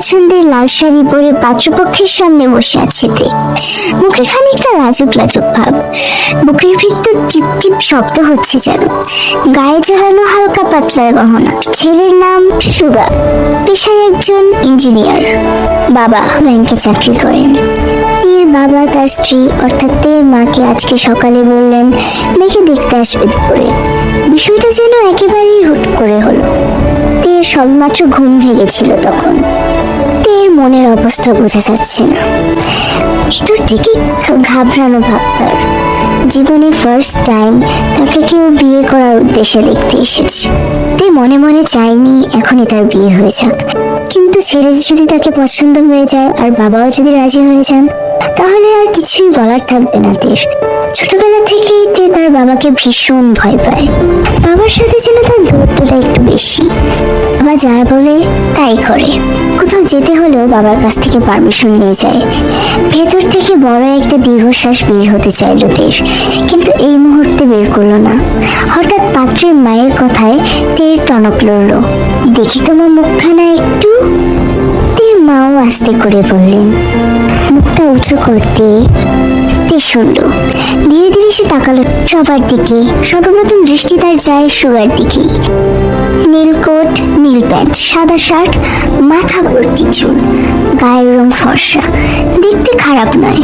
পছন্দের লাল শাড়ি পরে পাত্রপক্ষের সামনে বসে আছে তে। মুখে খানিকটা লাজুক লাজুক ভাব, বুকের ভিতর টিপ টিপ শব্দ হচ্ছে যেন। গায়ে জড়ানো হালকা পাতলা গহনা। ছেলের নাম সুগা, পেশায় একজন ইঞ্জিনিয়ার, বাবা ব্যাংকে চাকরি করেন। তের বাবা তার স্ত্রী অর্থাৎ তের মাকে আজকে সকালে বললেন মেয়েকে দেখতে আসবে দুপুরে। বিষয়টা যেন একেবারেই হুট করে হলো। তের সবেমাত্র ঘুম ভেঙেছিল তখন। তের মনের অবস্থা বোঝা যাচ্ছে না, ভিতর থেকে ঘাবড়ানো ভাব তার। জীবনে ফার্স্ট টাইম তাকে কেউ বিয়ে করার উদ্দেশ্যে দেখতে এসেছে। তে মনে মনে চায়নি এখনই তার বিয়ে হয়ে যাক, কিন্তু ছেলে যদি তাকে পছন্দ হয়ে যায় আর বাবাও যদি রাজি হয়ে যান তাহলে আর কিছুই বলার থাকবে না তের। ছোটবেলা থেকেই তে তার বাবাকে ভীষণ ভয় পায়। বাবার সাথে যেন তার দূরত্বটা একটু বেশি। বাবা যা বলে তাই করে। কোথাও যেতে হলেও বাবার কাছ থেকে পারমিশন নিয়ে যায়। ভেতর থেকে বড় একটা দীর্ঘশ্বাস বের হতে চাইল তের, কিন্তু এই মুহূর্তে বের করলো না। হঠাৎ পাত্রের মায়ের কথায় তের টনক লড়ল। দেখি তোমার মুখখানা একটু। তের মাও আস্তে করে বললেন, মুখটা উঁচু করতে। তে শুনল। ধীরে ধীরে সে তাকালো সবার দিকে। সর্বপ্রথম দৃষ্টি তার যায় সুগার দিকেই। নীল কোট, নীল প্যান্ট, সাদা শার্ট, মাথা ভর্তি চুল, গায়ের রং ফর্সা, দেখতে খারাপ নয়।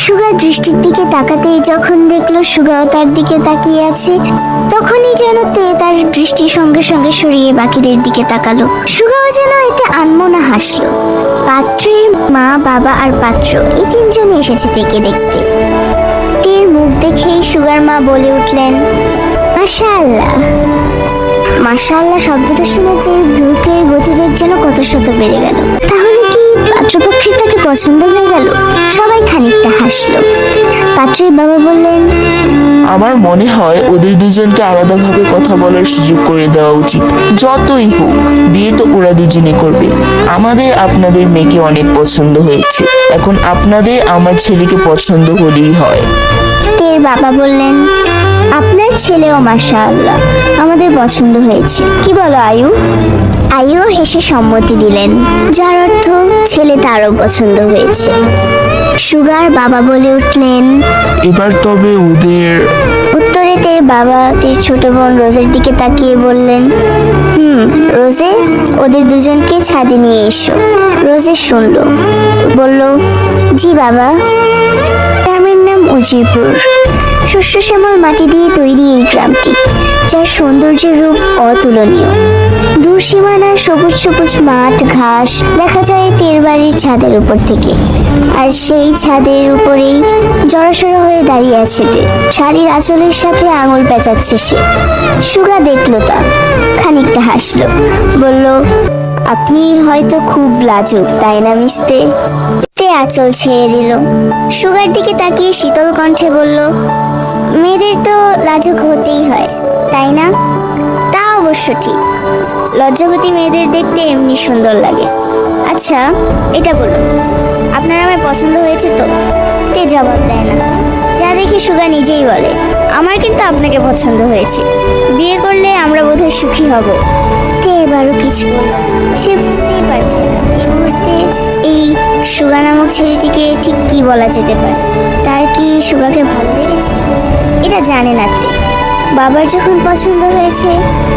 সুগার দৃষ্টির দিকে তাকাতেই যখন দেখলো সুগাও তার দিকে তাকিয়ে আছে, তখনই যেন তে তার দৃষ্টি সঙ্গে সঙ্গে সরিয়ে বাকিদের দিকে তাকালো। সুগাও যেন এতে আনমনা হাসলো। পাত্রের মা, বাবা আর পাত্র এই তিনজনে এসেছে তেকে দেখতে। তের মুখ দেখেই সুগার মা বলে উঠলেন, মাশাআল্লাহ। মাশাআল্লাহ শব্দটা শুনে তের বুকের গতিবেগ যেন কত শত বেড়ে গেল। তাহলে কি পাত্রপক্ষের তাকে পছন্দ হয়ে গেল? সবাই খানিকটা হাসলো। পাত্রের বাবা বললেন, আমার মনে হয় ওদের দুজনকে আলাদাভাবে কথা বলার সুযোগ করে দেওয়া উচিত। যতই হোক বিয়ে তো ওরা দুজনে করবে। আমাদের আপনাদের মেয়েকে অনেক পছন্দ হয়েছে, এখন আপনাদের আমার ছেলেকে পছন্দ হলেই হয়। তের বাবা বললেন, আপনার ছেলেও মাশাআল্লাহ আমাদের পছন্দ হয়েছে, কি বলো আয়ু? আয়ু হেসে সম্মতি দিলেন, যার অর্থ ছেলে তারও পছন্দ হয়েছে। সুগার বাবা বলে উঠলেন, এবার তবে ওদের। উত্তরে তের বাবা তের ছোট বোন রোজের দিকে তাকিয়ে বললেন, রোজে, ওদের দুজনকে ছাদে নিয়ে এসো। রোজে শুনল, বলল, জি বাবা। গ্রামের নাম উজিরপুর। শস্য শ্যামল মাটি দিয়ে তৈরি এই গ্রামটি, যার সৌন্দর্যের রূপ অতুলনীয়। দূর সীমানার সবুজ সবুজ মাঠ ঘাস দেখা যায় তের বাড়ির ছাদের উপর থেকে। আর সেই ছাদের উপরেই জড়সড় হয়ে দাঁড়িয়ে আছে তে। শাড়ির আঁচলের সাথে আঙুল পেঁচাচ্ছে সে। সুগা দেখলো তা, খানিকটা হাসলো, বলল, আপনি হয়তো খুব লাজুক, তাই না মিস্তে? তে আঁচল ছেড়ে দিল। সুগার দিকে তাকিয়ে শীতল কণ্ঠে বলল, মেয়েদের তো লাজুক হতেই হয়, তাই না? তা অবশ্য ঠিক, লজ্জাবতী মেয়েদের দেখতে এমনি সুন্দর লাগে। আচ্ছা এটা বলুন, আপনার আমায় পছন্দ হয়েছে তো? তে জবাব দেয় না। যা দেখে সুগা নিজেই বলে, আমার কিন্তু আপনাকে পছন্দ হয়েছে, বিয়ে করলে আমরা বোধহয় সুখী হব। তে এবারও কিছু বলল। সে বুঝতেই পারছে না এই মুহূর্তে এই সুগা নামক ছেলেটিকে ঠিক কি বলা যেতে পারে। তার কি সুগাকে ভালো লেগেছে? এটা জানে না তে। বাবার যখন পছন্দ হয়েছে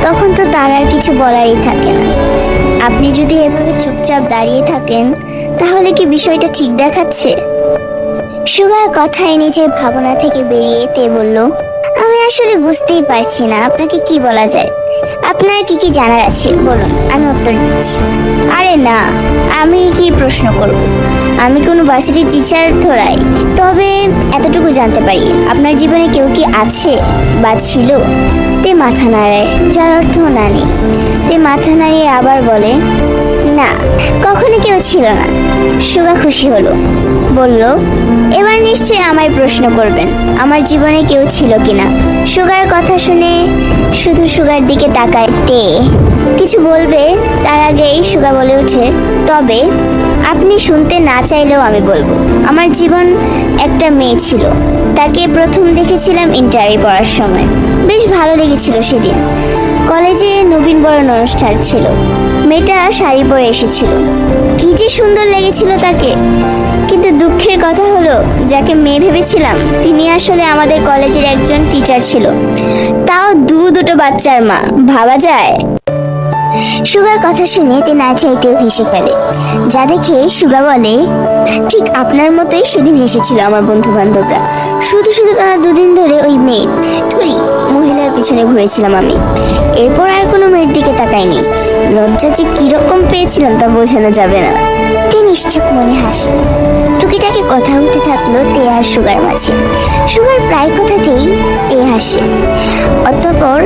তখন তো তার আর কিছু বলারই থাকে না। আপনি যদি এভাবে চুপচাপ দাঁড়িয়ে থাকেন তাহলে কি বিষয়টা ঠিক দেখাচ্ছে? সুগার কথায় নিজের ভাবনা থেকে বেরিয়ে তে বলল, আমি আসলে বুঝতেই পারছি না আপনাকে কি বলা যায়। আপনার কি কি জানার আছে বলুন, আমি উত্তর দিচ্ছি। আরে না, আমি কি প্রশ্ন করব? আমি কোনো ভার্সিটির টিচার থোড়াই। তবে এতটুকু জানতে পারি, আপনার জীবনে কেউ কি আছে বা ছিল? তে মাথা নাড়ায়, যার অর্থ না নেই। তে মাথা নাড়িয়ে আবার বলে, না, কখনো কেউ ছিল না। সুগা খুশি হলো, বলল, এবার নিশ্চয়ই আমায় প্রশ্ন করবেন আমার জীবনে কেউ ছিল কিনা। সুগার কথা শুনে শুধু সুগার দিকে তাকায় তে। কিছু বলবে তার আগেই সুগা বলে ওঠে, তবে আপনি শুনতে না চাইলেও আমি বলবো, আমার জীবন একটা মেয়ে ছিল। তাকে প্রথম দেখেছিলাম ইন্টারে পড়ার সময়, বেশ ভালো লেগেছিল সেদিন। কলেজে নবীন বরণ অনুষ্ঠান ছিল। মেয়েটা শাড়ি পরে এসেছিল, কি যে সুন্দর লেগেছিল তাকে। কিন্তু দুঃখের কথা হলো, যাকে মেয়ে ভেবেছিলাম তিনি আসলে আমাদের কলেজের একজন টিচার ছিল, তাও দুটো বাচ্চার মা। ভাবা যায়? সুগার কথা শুনে তে না চাইতেও হেসে ফেলে, যা দেখে সুগা বলে, ঠিক আপনার মতোই সেদিন হেসেছিল আমার বন্ধু বান্ধবরা। শুধু শুধু তারা দুদিন ধরে ওই মেয়ে তুই মহিলার পিছনে ঘুরেছিলাম আমি। এরপর আর কোনো মেয়ের দিকে তাকাইনি। লজ্জা যে কিরকম পেয়েছিলাম তা বোঝানো যাবে না। তে নিশ্চুপ মনে হাসল। টুকিটাকি কথা হতে থাকলো তে আর সুগার মাঝে। সুগার প্রায় কথাতেই তে হাসে। অতঃপর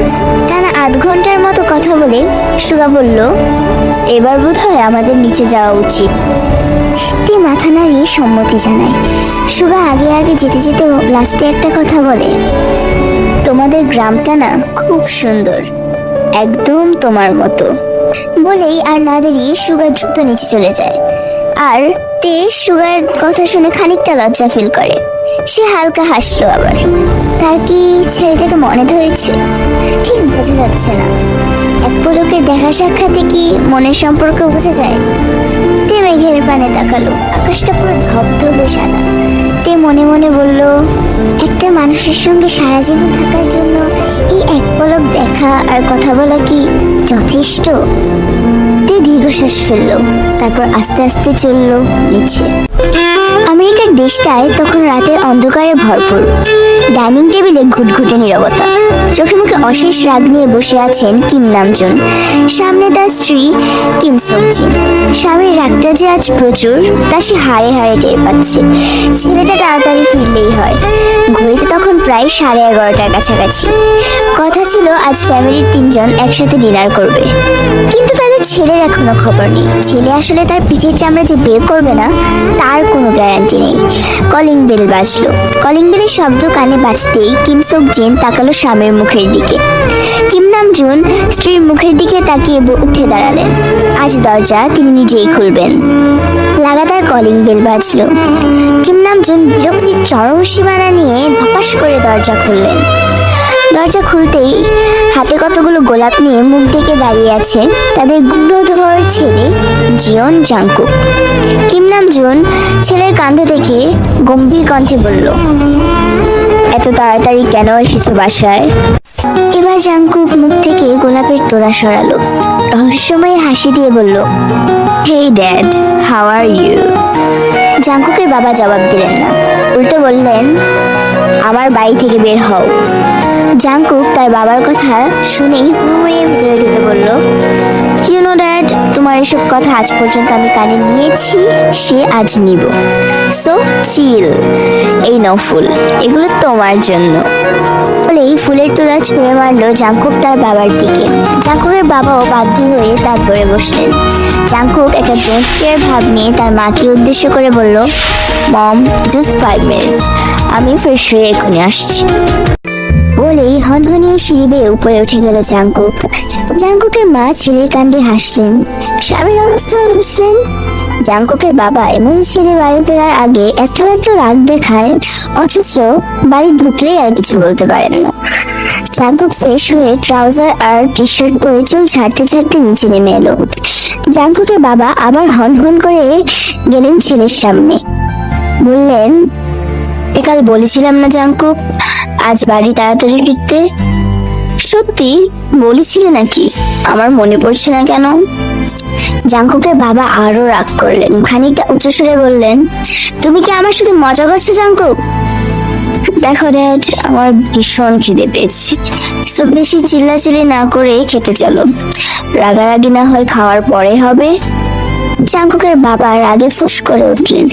টানা আধ ঘন্টার মতো কথা বলে সুগা বলল, এবার বোধহয় আমাদের নিচে যাওয়া উচিত। তে মাথা নাড়িয়ে সম্মতি জানায়। সুগা আগে আগে যেতে যেতে লাস্টে একটা কথা বলে, তোমাদের গ্রামটা না খুব সুন্দর, একদম তোমার মতো। বলেই আর না দেরিয়ে সুগা দ্রুত নিচে চলে যায়। আর তে সুগার কথা শুনে খানিকটা লজ্জা ফিল করে। সে হালকা হাসলো আবার। তার কি ছেলেটাকে মনে ধরেছে? ঠিক বোঝা যাচ্ছে না। এক পলকের দেখা সাক্ষাতে কি মনের সম্পর্ক বোঝা যায়? তে মেঘের পানে তাকালো। আকাশটা পুরো ধবধবে সাদা। তে মনে মনে বলল, একটা মানুষের সঙ্গে সারা জীবন থাকার জন্য এই এক পলক দেখা আর কথা বলা কি যথেষ্ট? তে দীর্ঘশ্বাস ফেললো, তারপর আস্তে আস্তে চলল নিচে। আমেরিকার দেশটায় তখন রাতের অন্ধকারে ভরপুর। ডাইনিং টেবিলে ঘুটঘুটে নীরবতা। চোখে মুখে অশেষ রাগ নিয়ে বসে আছেন কিম নামজুন, সামনে তার স্ত্রী কিম সবজিন। স্বামীর রাগটা যে আজ প্রচুর তা সে হাড়ে হাড়ে টের পাচ্ছে। ছেলেটা তাড়াতাড়ি ফিরলেই হয়। ঘড়িতে তখন প্রায় 11:30টার কাছাকাছি। কথা ছিল আজ ফ্যামিলির 3জন একসাথে ডিনার করবে, কিন্তু তাদের ছেলের এখনো খবর নেই। ছেলে আসলে তার পিঠের চামড়া যে বের করবে না তার কোনো গ্যারান্টি নেই। কলিং বেল বাজলো। কলিং বেলের শব্দ কানে বাজতেই কিম sok jin তাকালো স্বামীর মুখের দিকে। কিম নামজুন স্ত্রীর মুখের দিকে তাকিয়ে উঠে দাঁড়ালেন। আজ দরজা তিনি নিজেই খুলবেন। লাগাতার কলিং বেল বাজলো। কিম নামজুন বিরক্তির চরম সীমানা নিয়ে ধপাস করে দরজা খুললেন। দরজা খুলতেই হাতে কতগুলো গোলাপ নিয়ে মুখ ডেকে দাঁড়িয়ে আছে তাদের গুণধর ছেলে জিয়ন জাংকুক। কিম নামজুন ছেলের কাণ্ড দেখে গম্ভীর কণ্ঠে বলল, এত তাড়াতাড়ি কেন এসেছো বাসায়? এবার জাংকুক মুখ থেকে গোলাপের তোড়া সরালো। রহস্যময় হাসি দিয়ে বলল, হেই ড্যাড, হাউ আর ইউ? জাংকুকের বাবা জবাব দিলেন না, উল্টো বললেন, আমার বাড়ি থেকে বের হও। জাংকুক তার বাবার কথা শুনেই হুড়মুড়িয়ে ভিতরে ঢুকে বলল, ইউ নো ড্যাড, তোমার এসব কথা আজ পর্যন্ত আমি কানে নিয়েছি, সে আজ নিব। সো চিল। এই নাও ফুল, এগুলো তোমার জন্য। বলেই ফুলের তোড়া ছুঁড়ে মারলো জাংকুক তার বাবার দিকে। জাংকুকের বাবাও বাধ্য হয়ে দাঁত ভরে বসলেন। জাংকুক একটা ডোন্ট কেয়ার ভাব নিয়ে তার মাকে উদ্দেশ্য করে বলল, মম, জাস্ট 5 মিনিট, আমি ফ্রেশ হয়ে এখনই আসছি। বলেই হনহনিয়ে সিঁড়ি বেয়ে উপরে উঠে গেল জাংকুক। জাংকুকের মা ছেলের কাণ্ডে হাসলেন, স্বামীর অবস্থা বুঝলেন। জাংকুকের বাবা এমন ছেলে বাড়ি ফেরার আগে এত রাগ দেখায়, অথচ বাড়ি ঢুকলেই আর কিছু বলতে পারেন না। জাংকুক ফ্রেশ হয়ে ট্রাউজার আর টি শার্ট পরে চুল ছাড়তে ছাড়তে নিচে নেমে এলো। জাংকুকের বাবা আবার হন করে গেলেন ছেলের সামনে, বললেন, কাল বলেছিলাম না জাংকুক আজ বাড়ি তাড়াতাড়ি ফিরতে? সত্যি বলেছিলে নাকি? আমার মনে পড়ছে না কেন? জাংকুকের বাবা আরো রাগ করলেন, খানিকটা উঁচু সুরে বললেন, তুমি কি আমার সাথে মজা করছো জাংকুক? দেখো ড্যাড, আমার ভীষণ খিদে পেয়েছে, তো বেশি চিল্লাচিল্লি না করে খেতে চলো। রাগারাগি না হয় খাওয়ার পরে হবে। জাংকুকের বাবা রাগে ফুস করে উঠলেন।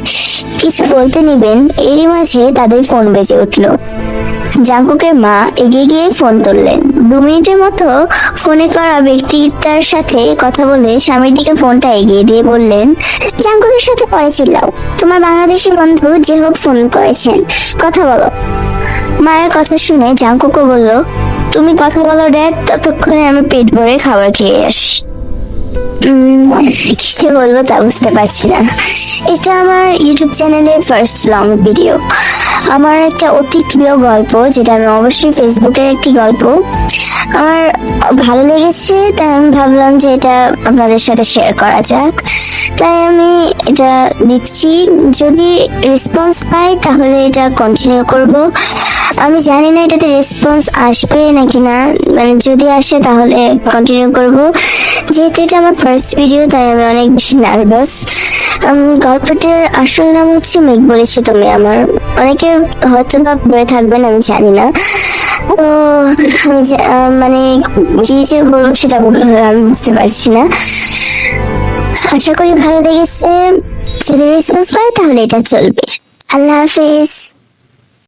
কিছু বলতে নিবেন, এরই মাঝে তাদের ফোন বেজে উঠলো। জাংকুকের মা এগিয়ে গিয়ে ফোন তুললেন। 2 মিনিটের মতো ফোনে করা ব্যক্তিটার সাথে কথা বলে স্বামীর দিকে ফোনটা এগিয়ে দিয়ে বললেন, জাংকুকের সাথে পরে চিল্লাও, তোমার বাংলাদেশি বন্ধু যে হোক ফোন করেছেন, কথা বলো। মায়ের কথা শুনে জাংকুকও বলল, তুমি কথা বলো ড্যাড, ততক্ষণে আমি পেট ভরে খাবার খেয়ে আসি। কিছু বলবো তা বুঝতে পারছি না। এটা আমার ইউটিউব চ্যানেলের ফার্স্ট লং ভিডিও। আমার একটা অতি প্রিয় গল্প, যেটা আমি অবশ্যই ফেসবুকের একটি গল্প, আমার ভালো লেগেছে, তাই আমি ভাবলাম যে এটা আপনাদের সাথে শেয়ার করা যাক, তাই আমি এটা দিচ্ছি। যদি রেসপন্স পাই তাহলে এটা কন্টিনিউ করব। আমি জানি না এটাতে রেসপন্স আসবে নাকি না, মানে যদি আসে তাহলে কন্টিনিউ করব। যেহেতু এটা আমার ফার্স্ট ভিডিও তাই আমি অনেক বেশি নার্ভাস। গল্পটার আসল নাম হচ্ছে মেঘ বলেছি তুমি আমার। অনেকে হয়তো বা পড়ে থাকবেন, আমি জানি না। তো আমি মানে কি যে বলবো সেটা আমি বুঝতে পারছি না। আশা করি ভালো লেগেছে। যদি রেসপন্স পাই তাহলে এটা চলবে। আল্লাহ হাফেজ।